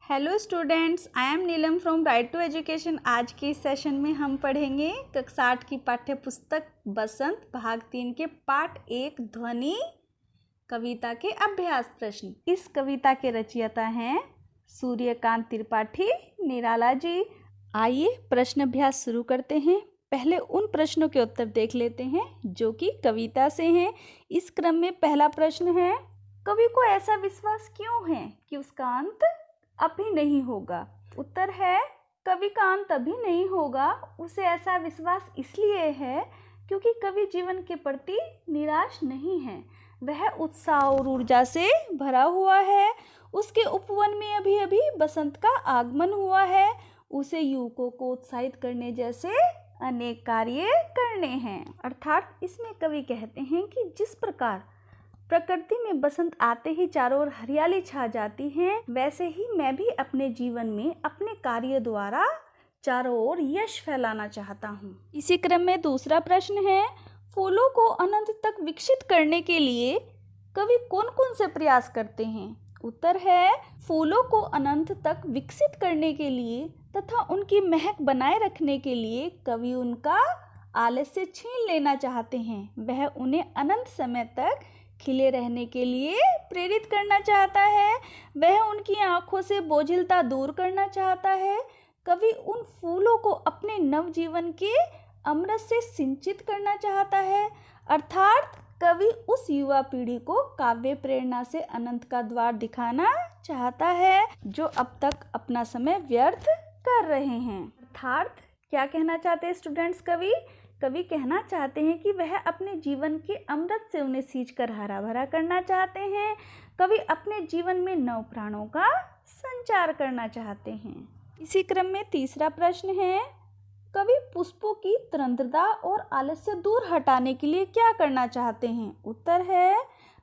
Hello students, I am Neelam from right to education. आज के इस सेशन में हम पढ़ेंगे कक्षा 8 की पाठ्य पुस्तक बसंत भाग 3 के पाठ 1 ध्वनि कविता के अभ्यास प्रश्न। इस कविता के रचयिता हैं सूर्यकांत त्रिपाठी निराला जी। आइए प्रश्न अभ्यास शुरू करते हैं। पहले उन प्रश्नों के उत्तर देख लेते हैं जो कि कविता से हैं। इस क्रम में पहला प्रश्न है, कवि को ऐसा विश्वास क्यों है कि उसका अंत अभी नहीं होगा। उत्तर है, कवि का अंत अभी नहीं होगा, उसे ऐसा विश्वास इसलिए है क्योंकि कवि जीवन के प्रति निराश नहीं है। वह उत्साह और ऊर्जा से भरा हुआ है। उसके उपवन में अभी अभी बसंत का आगमन हुआ है। उसे युवकों को उत्साहित करने जैसे अनेक कार्य करने हैं। अर्थात इसमें कवि कहते हैं कि जिस प्रकार प्रकृति में बसंत आते ही चारों ओर हरियाली छा जाती है, वैसे ही मैं भी अपने जीवन में अपने कार्य द्वारा चारों ओर यश फैलाना चाहता हूँ। इसी क्रम में दूसरा प्रश्न है, फूलों को अनंत तक विकसित करने के लिए कवि कौन कौन से प्रयास करते हैं। उत्तर है, फूलों को अनंत तक विकसित करने के लिए तथा उनकी महक बनाए रखने के लिए कवि उनका आलस्य छीन लेना चाहते हैं। वह उन्हें अनंत समय तक खिले रहने के लिए प्रेरित करना चाहता है। वह उनकी आंखों से बोझिलता दूर करना चाहता है। कवि उन फूलों को अपने नवजीवन के अमृत से सिंचित करना चाहता है। अर्थात कवि उस युवा पीढ़ी को काव्य प्रेरणा से अनंत का द्वार दिखाना चाहता है जो अब तक अपना समय व्यर्थ कर रहे हैं। अर्थात क्या कहना चाहते हैं स्टूडेंट्स? कवि कहना चाहते हैं कि वह अपने जीवन के अमृत से उन्हें सींचकर हरा भरा करना चाहते हैं। कवि अपने जीवन में नव प्राणों का संचार करना चाहते हैं। इसी क्रम में तीसरा प्रश्न है, कवि पुष्पों की तंद्रता और आलस्य दूर हटाने के लिए क्या करना चाहते हैं। उत्तर है,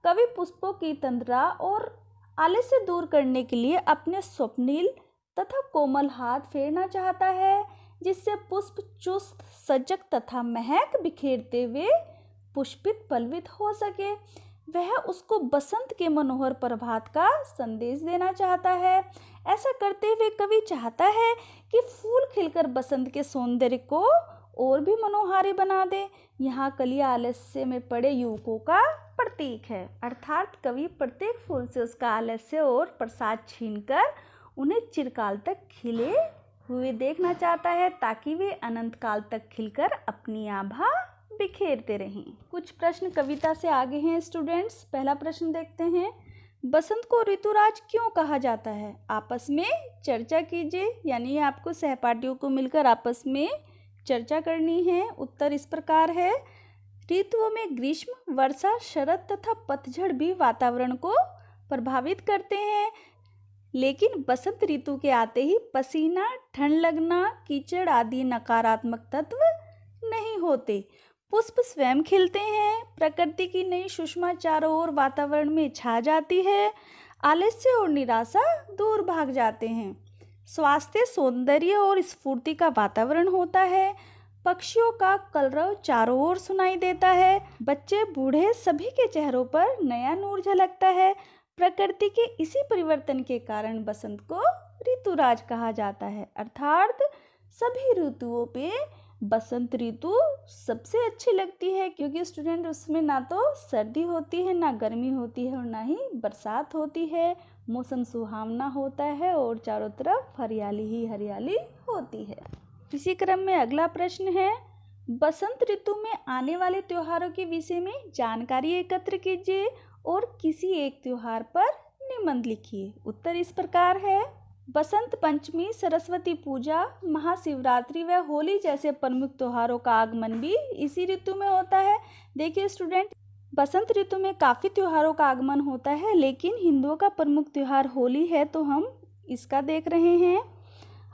कवि पुष्पों की तंद्रता और आलस्य दूर करने के लिए अपने स्वप्निल तथा कोमल हाथ फेरना चाहता है, जिससे पुष्प चुस्त सजग तथा महक बिखेरते हुए पुष्पित पल्लवित हो सके। वह उसको बसंत के मनोहर प्रभात का संदेश देना चाहता है। ऐसा करते हुए कवि चाहता है कि फूल खिलकर बसंत के सौंदर्य को और भी मनोहारी बना दे। यहाँ कलियां आलस्य में पड़े युवकों का प्रतीक है। अर्थात कवि प्रत्येक फूल से उसका आलस्य और प्रसाद छीनकर उन्हें चिरकाल तक खिले हुए देखना चाहता है ताकि वे अनंत काल तक खिलकर अपनी आभा बिखेरते रहें। कुछ प्रश्न कविता से आगे हैं स्टूडेंट्स। पहला प्रश्न देखते हैं, बसंत को ऋतुराज क्यों कहा जाता है। आपस में चर्चा कीजिए, यानी आपको सहपाठियों को मिलकर आपस में चर्चा करनी है। उत्तर इस प्रकार है, ऋतुओं में ग्रीष्म, वर्षा, शरद तथा पतझड़ भी वातावरण को प्रभावित करते हैं, लेकिन बसंत ऋतु के आते ही पसीना, ठंड लगना, कीचड़ आदि नकारात्मक तत्व नहीं होते। पुष्प स्वयं खिलते हैं। प्रकृति की नई सुषमा चारों ओर वातावरण में छा जाती है। आलस्य और निराशा दूर भाग जाते हैं। स्वास्थ्य, सौंदर्य और स्फूर्ति का वातावरण होता है। पक्षियों का कलरव चारों ओर सुनाई देता है। बच्चे बूढ़े सभी के चेहरों पर नया नूर झलकता है। प्रकृति के इसी परिवर्तन के कारण बसंत को ऋतुराज कहा जाता है। अर्थात सभी ऋतुओं पे बसंत ऋतु सबसे अच्छी लगती है, क्योंकि स्टूडेंट उसमें ना तो सर्दी होती है, ना गर्मी होती है और ना ही बरसात होती है। मौसम सुहावना होता है और चारों तरफ हरियाली ही हरियाली होती है। इसी क्रम में अगला प्रश्न है, बसंत ऋतु में आने वाले त्योहारों के विषय में जानकारी एकत्र कीजिए और किसी एक त्योहार पर निबंध लिखिए। उत्तर इस प्रकार है, बसंत पंचमी, सरस्वती पूजा, महाशिवरात्रि व होली जैसे प्रमुख त्योहारों का आगमन भी इसी ऋतु में होता है। देखिए स्टूडेंट, बसंत ऋतु में काफ़ी त्योहारों का आगमन होता है, लेकिन हिंदुओं का प्रमुख त्योहार होली है, तो हम इसका देख रहे हैं।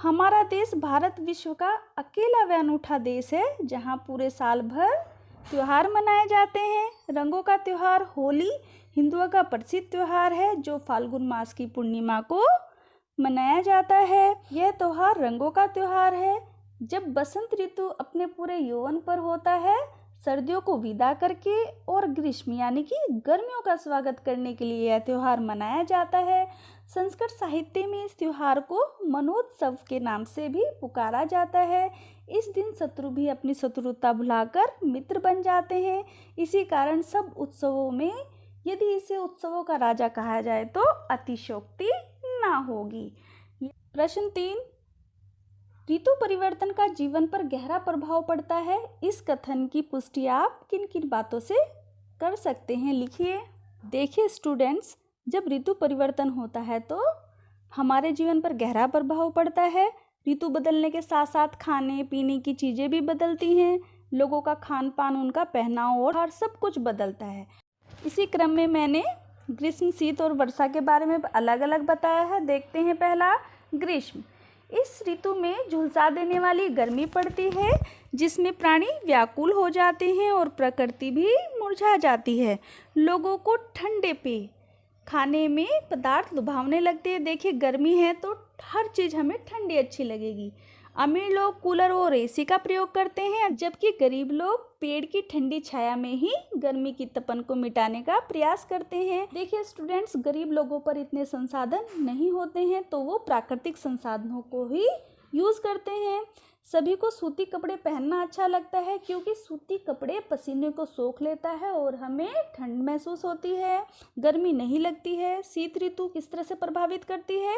हमारा देश भारत विश्व का अकेला व अनूठा देश है जहाँ पूरे साल भर त्योहार मनाए जाते हैं। रंगों का त्योहार होली हिंदुओं का प्रसिद्ध त्योहार है जो फाल्गुन मास की पूर्णिमा को मनाया जाता है। यह त्योहार रंगों का त्योहार है। जब बसंत ऋतु अपने पूरे यौवन पर होता है, सर्दियों को विदा करके और ग्रीष्म यानी कि गर्मियों का स्वागत करने के लिए यह त्यौहार मनाया जाता है। संस्कृत साहित्य में इस त्योहार को मनोत्सव के नाम से भी पुकारा जाता है। इस दिन शत्रु भी अपनी शत्रुता भुलाकर मित्र बन जाते हैं। इसी कारण सब उत्सवों में यदि इसे उत्सवों का राजा कहा जाए तो अतिशयोक्ति ना होगी। प्रश्न 3, ऋतु परिवर्तन का जीवन पर गहरा प्रभाव पड़ता है। इस कथन की पुष्टि आप किन किन बातों से कर सकते हैं, लिखिए। देखिए स्टूडेंट्स, जब ऋतु परिवर्तन होता है तो हमारे जीवन पर गहरा प्रभाव पड़ता है। ऋतु बदलने के साथ साथ खाने पीने की चीज़ें भी बदलती हैं। लोगों का खान पान, उनका पहनाव और सब कुछ बदलता है। इसी क्रम में मैंने ग्रीष्म, शीत और वर्षा के बारे में अलग अलग बताया है। देखते हैं पहला, ग्रीष्म। इस ऋतु में झुलसा देने वाली गर्मी पड़ती है जिसमें प्राणी व्याकुल हो जाते हैं और प्रकृति भी मुरझा जाती है। लोगों को ठंडे पेय खाने में पदार्थ लुभावने लगते हैं। देखिए गर्मी है तो हर चीज़ हमें ठंडी अच्छी लगेगी। अमीर लोग कूलर और एसी का प्रयोग करते हैं, जबकि गरीब लोग पेड़ की ठंडी छाया में ही गर्मी की तपन को मिटाने का प्रयास करते हैं। देखिए स्टूडेंट्स, गरीब लोगों पर इतने संसाधन नहीं होते हैं तो वो प्राकृतिक संसाधनों को ही यूज़ करते हैं। सभी को सूती कपड़े पहनना अच्छा लगता है क्योंकि सूती कपड़े पसीने को सोख लेता है और हमें ठंड महसूस होती है, गर्मी नहीं लगती है। शीत ऋतु किस तरह से प्रभावित करती है?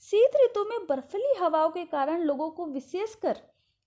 शीत ऋतु में बर्फीली हवाओं के कारण लोगों को, विशेषकर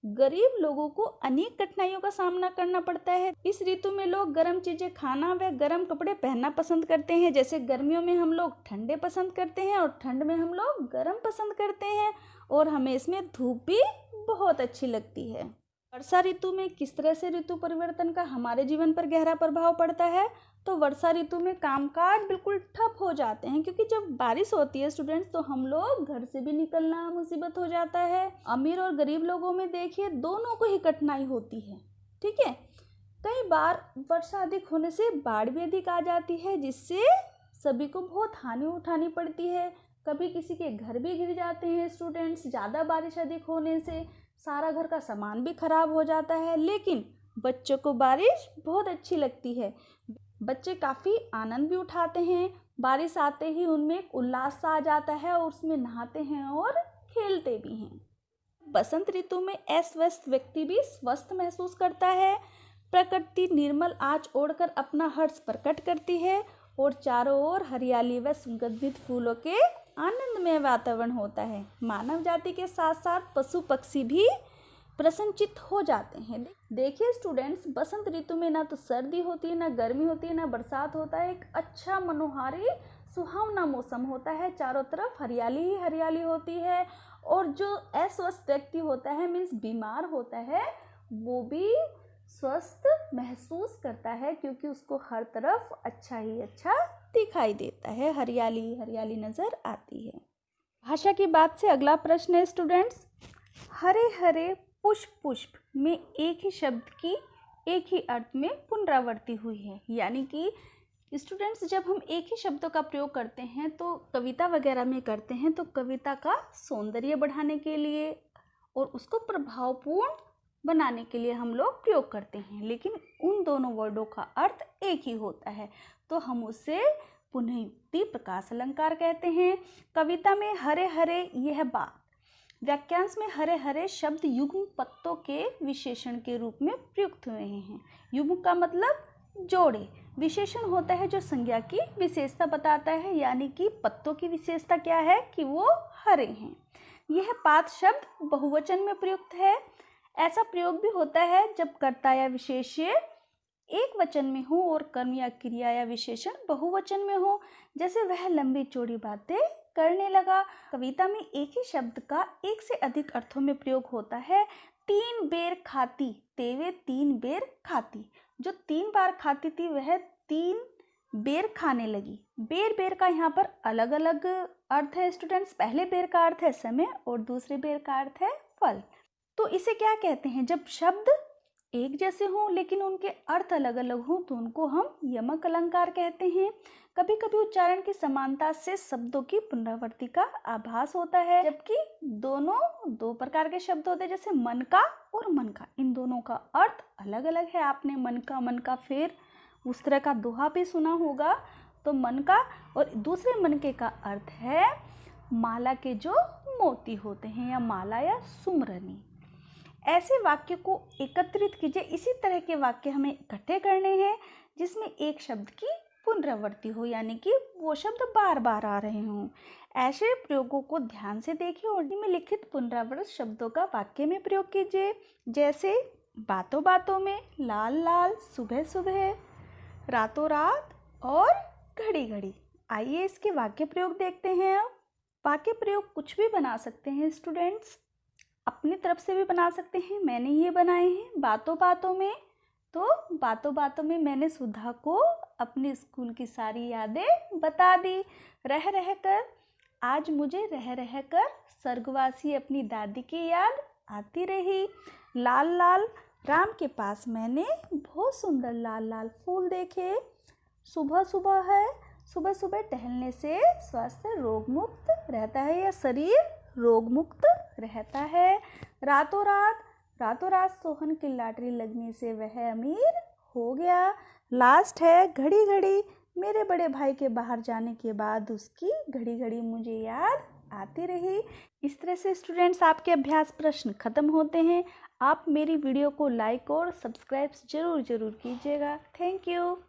गरीब लोगों को, अनेक कठिनाइयों का सामना करना पड़ता है। इस ऋतु में लोग गर्म चीज़ें खाना व गर्म कपड़े पहनना पसंद करते हैं। जैसे गर्मियों में हम लोग ठंडे पसंद करते हैं और ठंड में हम लोग गर्म पसंद करते हैं और हमें इसमें धूप भी बहुत अच्छी लगती है। वर्षा ऋतु में किस तरह से ऋतु परिवर्तन का हमारे जीवन पर गहरा प्रभाव पड़ता है? तो वर्षा ऋतु में कामकाज बिल्कुल ठप हो जाते हैं क्योंकि जब बारिश होती है स्टूडेंट्स तो हम लोग घर से भी निकलना मुसीबत हो जाता है। अमीर और गरीब लोगों में देखिए दोनों को ही कठिनाई होती है, ठीक है। कई बार वर्षा अधिक होने से बाढ़ भी अधिक आ जाती है जिससे सभी को बहुत हानि उठानी पड़ती है। कभी किसी के घर भी गिर जाते हैं स्टूडेंट्स। ज़्यादा बारिश अधिक होने से सारा घर का सामान भी खराब हो जाता है। लेकिन बच्चों को बारिश बहुत अच्छी लगती है। बच्चे काफ़ी आनंद भी उठाते हैं। बारिश आते ही उनमें एक उल्लास सा आ जाता है और उसमें नहाते हैं और खेलते भी हैं। बसंत ऋतु में अस्वस्थ व्यक्ति भी स्वस्थ महसूस करता है। प्रकृति निर्मल आँच ओढ़कर अपना हर्ष प्रकट करती है और चारों ओर हरियाली व सुगंधित फूलों के आनंदमय वातावरण होता है। मानव जाति के साथ साथ पशु पक्षी भी प्रसन्नचित्त हो जाते हैं। देखिए स्टूडेंट्स, बसंत ऋतु में ना तो सर्दी होती है, ना गर्मी होती है, ना बरसात होता है। एक अच्छा मनोहारी सुहावना मौसम होता है। चारों तरफ हरियाली ही हरियाली होती है और जो अस्वस्थ व्यक्ति होता है, मीन्स बीमार होता है, वो भी स्वस्थ महसूस करता है क्योंकि उसको हर तरफ अच्छा ही अच्छा दिखाई देता है, हरियाली ही हरियाली नज़र आती है। भाषा की बात से अगला प्रश्न है स्टूडेंट्स, हरे हरे पुष्प पुष्प में एक ही शब्द की एक ही अर्थ में पुनरावृत्ति हुई है। यानी कि स्टूडेंट्स, जब हम एक ही शब्दों का प्रयोग करते हैं तो कविता वगैरह में करते हैं तो कविता का सौंदर्य बढ़ाने के लिए और उसको प्रभावपूर्ण बनाने के लिए हम लोग प्रयोग करते हैं। लेकिन उन दोनों वर्डों का अर्थ एक ही होता है तो हम उसे पुनरुक्ति प्रकाश अलंकार कहते हैं। कविता में हरे हरे यह बात, वाक्यांश में हरे हरे शब्द युग्म पत्तों के विशेषण के रूप में प्रयुक्त हुए हैं। युग्म का मतलब जोड़े, विशेषण होता है जो संज्ञा की विशेषता बताता है। यानी कि पत्तों की विशेषता क्या है कि वो हरे हैं। यह पात शब्द बहुवचन में प्रयुक्त है। ऐसा प्रयोग भी होता है जब कर्ता या विशेष्य एक वचन में हो और कर्म या क्रिया या विशेषण बहुवचन में हो। जैसे वह लंबी चौड़ी बातें करने लगा। कविता में एक ही शब्द का एक से अधिक अर्थों में प्रयोग होता है। 3 बेर खाती तेवे 3 बेर खाती, जो 3 बार खाती थी वह 3 बेर खाने लगी। बेर बेर का यहाँ पर अलग अलग अर्थ है स्टूडेंट्स। पहले बेर का अर्थ है समय और दूसरे बेर का अर्थ है फल। तो इसे क्या कहते हैं? जब शब्द एक जैसे हों लेकिन उनके अर्थ अलग अलग हों तो उनको हम यमक अलंकार कहते हैं। कभी कभी उच्चारण की समानता से शब्दों की पुनरावृत्ति का आभास होता है, जबकि दोनों 2 प्रकार के शब्द होते हैं, जैसे मन का और मन का। इन दोनों का अर्थ अलग अलग है। आपने मन का फिर उस तरह का दोहा भी सुना होगा। तो मन का, और दूसरे मनके का अर्थ है माला के जो मोती होते हैं, या माला या सुमरनी। ऐसे वाक्य को एकत्रित कीजिए। इसी तरह के वाक्य हमें इकट्ठे करने हैं जिसमें एक शब्द की पुनरावृत्ति हो, यानी कि वो शब्द बार बार आ रहे हों। ऐसे प्रयोगों को ध्यान से देखिए और में लिखित पुनरावृत शब्दों का वाक्य में प्रयोग कीजिए। जैसे बातों बातों में, लाल लाल, सुबह सुबह, रातों रात और घड़ी घड़ी। आइए इसके वाक्य प्रयोग देखते हैं। अब वाक्य प्रयोग कुछ भी बना सकते हैं स्टूडेंट्स, अपनी तरफ से भी बना सकते हैं। मैंने ये बनाए हैं बातों बातों में, तो बातों बातों में मैंने सुधा को अपने स्कूल की सारी यादें बता दी। रह रह कर, आज मुझे रह रह कर स्वर्गवासी अपनी दादी की याद आती रही। लाल लाल, राम के पास मैंने बहुत सुंदर लाल लाल फूल देखे। सुबह सुबह है, सुबह सुबह टहलने से स्वास्थ्य रोग मुक्त रहता है, या शरीर रोग मुक्त रहता है। रातों रात, रातों रात सोहन की लॉटरी लगने से वह अमीर हो गया। लास्ट है घड़ी घड़ी, मेरे बड़े भाई के बाहर जाने के बाद उसकी घड़ी घड़ी मुझे याद आती रही। इस तरह से स्टूडेंट्स आपके अभ्यास प्रश्न खत्म होते हैं। आप मेरी वीडियो को लाइक और सब्सक्राइब जरूर कीजिएगा। Thank you.